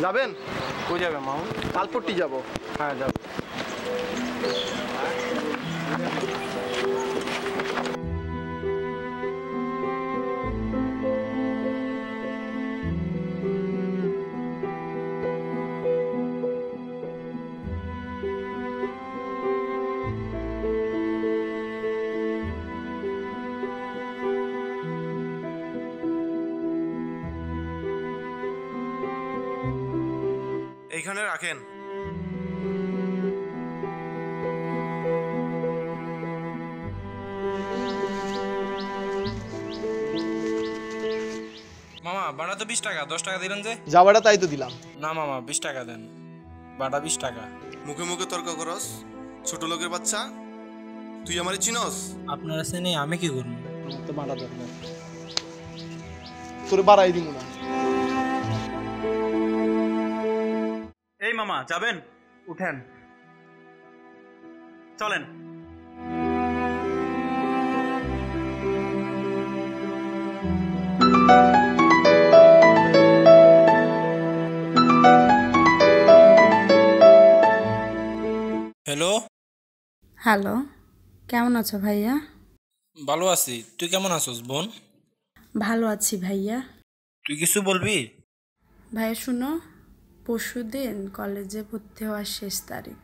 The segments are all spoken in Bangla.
যাবেন? কই যাবে মামু? তালপট্টি যাব। হ্যাঁ যাব। এইখানে রাখেন। মামা ভাড়া তো 20 টাকা, 10 টাকা দিবেন যে? যাওয়াটা তাই তো দিলাম। না মামা 20 টাকা দেন, ভাড়া 20 টাকা। মুখে মুখে তর্ক করস, ছোট লোকের বাচ্চা। তুই আমারে চিনস? আপনারা চেনে আমি কি করব? আমার তো ভাড়া দরকার, তোরে বাড়াই দিব না। এই মামা যাবেন? উঠেন, চলেন। হ্যালো। হ্যালো, কেমন আছো ভাইয়া? ভালো আছি, তুই কেমন আছিস বোন? ভালো আছি ভাইয়া। তুই কিছু বলবি? ভাইয়া শুনো, পরশুদিন কলেজে ভর্তি হওয়ার শেষ তারিখ।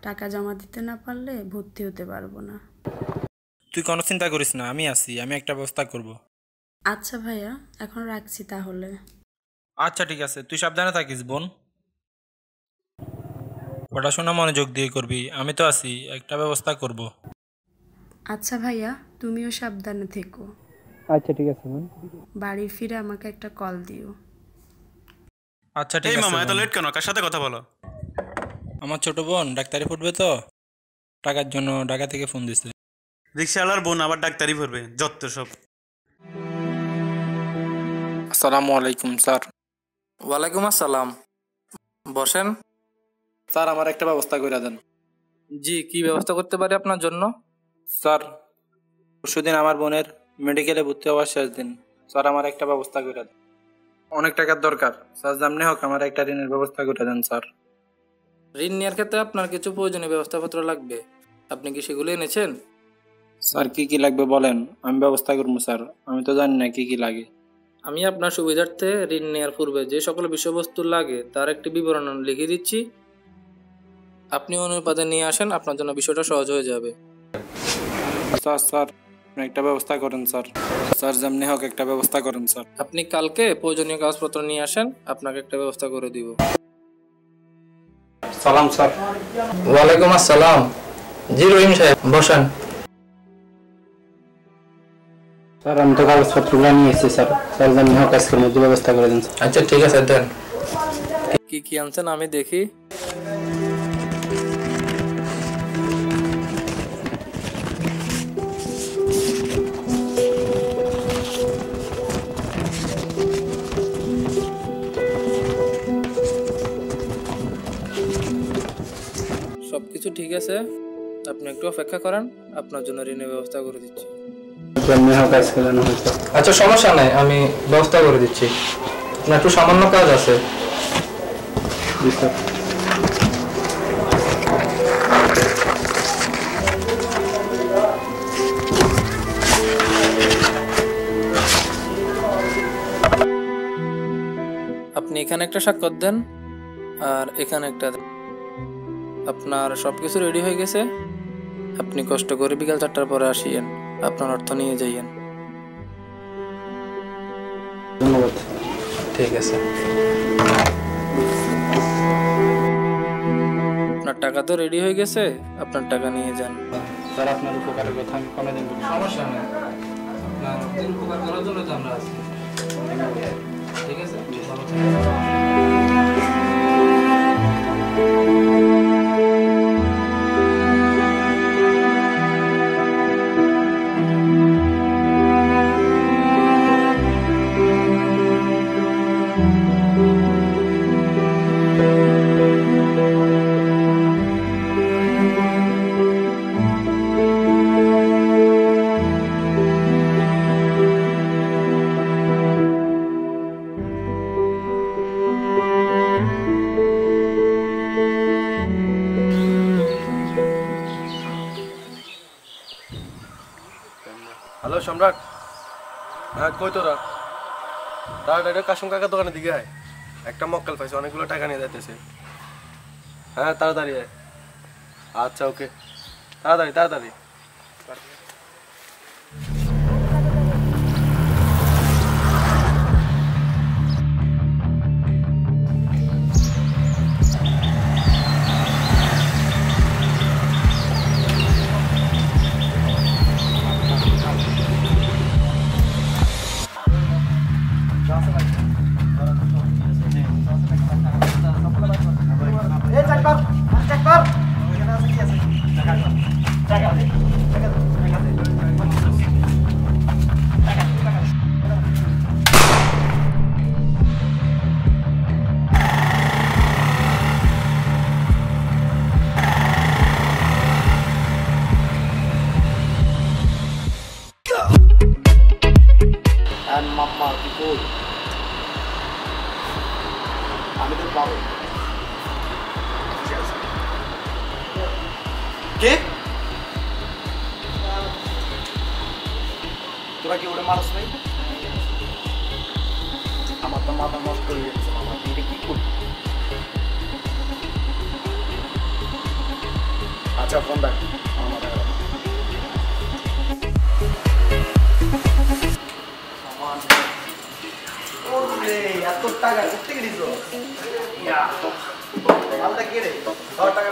টাকা জমা দিতে না পারলে ভর্তি হতে পারবো না। তুই কোনো চিন্তা করিস না, আমি আছি, আমি একটা ব্যবস্থা করব। আচ্ছা ভাইয়া, এখন রাখছি তাহলে। আচ্ছা ঠিক আছে, তুই সাবধানে থাকিস বোন। পড়াশোনা মনোযোগ দিয়ে করবি, আমি তো আছি, একটা ব্যবস্থা করব। আচ্ছা ভাইয়া, তুমিও সাবধানে থেকো। আচ্ছা ঠিক আছে বোন। বাড়ি ফিরে আমাকে একটা কল দিও। আচ্ছা ঠিক এই আছে মামা এত বোন। লেট কেন? কার সাথে কথা বলো? আমার ছোট বোন ডাক্তারি পড়বে তো, টাকার জন্য ঢাকা থেকে ফোন দিছে। রিক্সাওয়ালার বোন আবার ডাক্তারি পড়বে, যত সব। আসসালামু আলাইকুম স্যার। ওয়ালাইকুম আসসালাম, বসেন। স্যার আমার একটা ব্যবস্থা করে দেন। জি, কি ব্যবস্থা করতে পারি আপনার জন্য? স্যার পরশুদিন আমার বোনের মেডিকেলে ভর্তি হওয়ার শেষ দিন, স্যার আমার একটা ব্যবস্থা করে দেন। অনেক টাকার দরকার স্যার, যেমনি হোক আমার একটা ঋণের ব্যবস্থা করে দেন স্যার। ঋণ নেওয়ার ক্ষেত্রে আপনার কিছু প্রয়োজনীয় ব্যবস্থাপত্র লাগবে, আপনি কি সেগুলো এনেছেন? স্যার কি কি লাগবে বলেন, আমি ব্যবস্থা করবো স্যার, আমি তো জানি না কি কি লাগে। আমি আপনার সুবিধার্থে ঋণ নেওয়ার পূর্বে যে সকল বিষয়বস্তু লাগে তার একটি বিবরণ লিখে দিচ্ছি, আপনি অনুপাতে নিয়ে আসেন, আপনার জন্য বিষয়টা সহজ হয়ে যাবে। স্যার স্যার আপনি একটা ব্যবস্থা করেন স্যার, স্যার যেমনি হোক একটা ব্যবস্থা করেন স্যার। আপনি কালকে প্রয়োজনীয় কাগজপত্র নিয়ে আসেন, আপনাকে একটা ব্যবস্থা করে দিব। সালাম স্যার। ওয়ালাইকুম আসসালাম। জি রহিম সাহেব, বসেন। স্যার আমি তো কাগজপত্রগুলো নিয়ে এসেছি স্যার, স্যার যেমনি হোক আজকের মধ্যে ব্যবস্থা করে দিন। আচ্ছা ঠিক আছে, দেন। কি কি আনছেন আমি দেখি। সবকিছু ঠিক আছে, আপনি একটু অপেক্ষা করেন, আপনার জন্য ঋণের ব্যবস্থা করে দিচ্ছি। আচ্ছা সমস্যা নাই, আমি ব্যবস্থা করে দিচ্ছি, আপনার একটু সামান্য কাজ আছে। আপনি এখানে একটা স্বাক্ষর দেন আর এখানে একটা দেন। আপনার সবকিছু রেডি হয়ে গেছে, আপনি কষ্ট করে বিকাল 4টার পরে আসিয়েন, আপনার অর্থ নিয়ে যাইয়েন। ধন্যবাদ। ঠিক আছে, আপনার টাকা তো রেডি হয়ে গেছে, আপনার টাকা নিয়ে যান। স্যার আপনার উপকারের কথা আমি কোনোদিন বলি না। সমস্যা নেই, আপনার উপকার করার জন্য তো আমরা আছি। ঠিক আছে, ভালো থাকবেন। হ্যালো সম্রাট, হ্যাঁ কই তোরা? তাড়াতাড়ি কাশিম কাকার দোকানের দিকে আয়, একটা মক্কেল পাইছে, অনেকগুলো টাকা নিয়ে যাইতেছে। হ্যাঁ তাড়াতাড়ি আয়। আচ্ছা ওকে, তাড়াতাড়ি তাড়াতাড়ি। আমি তো পাবো কে? তোরা কি ওটা মানুষ নাই? আমার তো মাথা নষ্ট হয়ে যাচ্ছে মামা, এটা কি করবি? আচ্ছা ফোন রাখ, আমার মাথা খারাপ। ওরে এত টাকা কোথা থেকে দিছো? ইয়া মালটা কে রে? 100 টাকা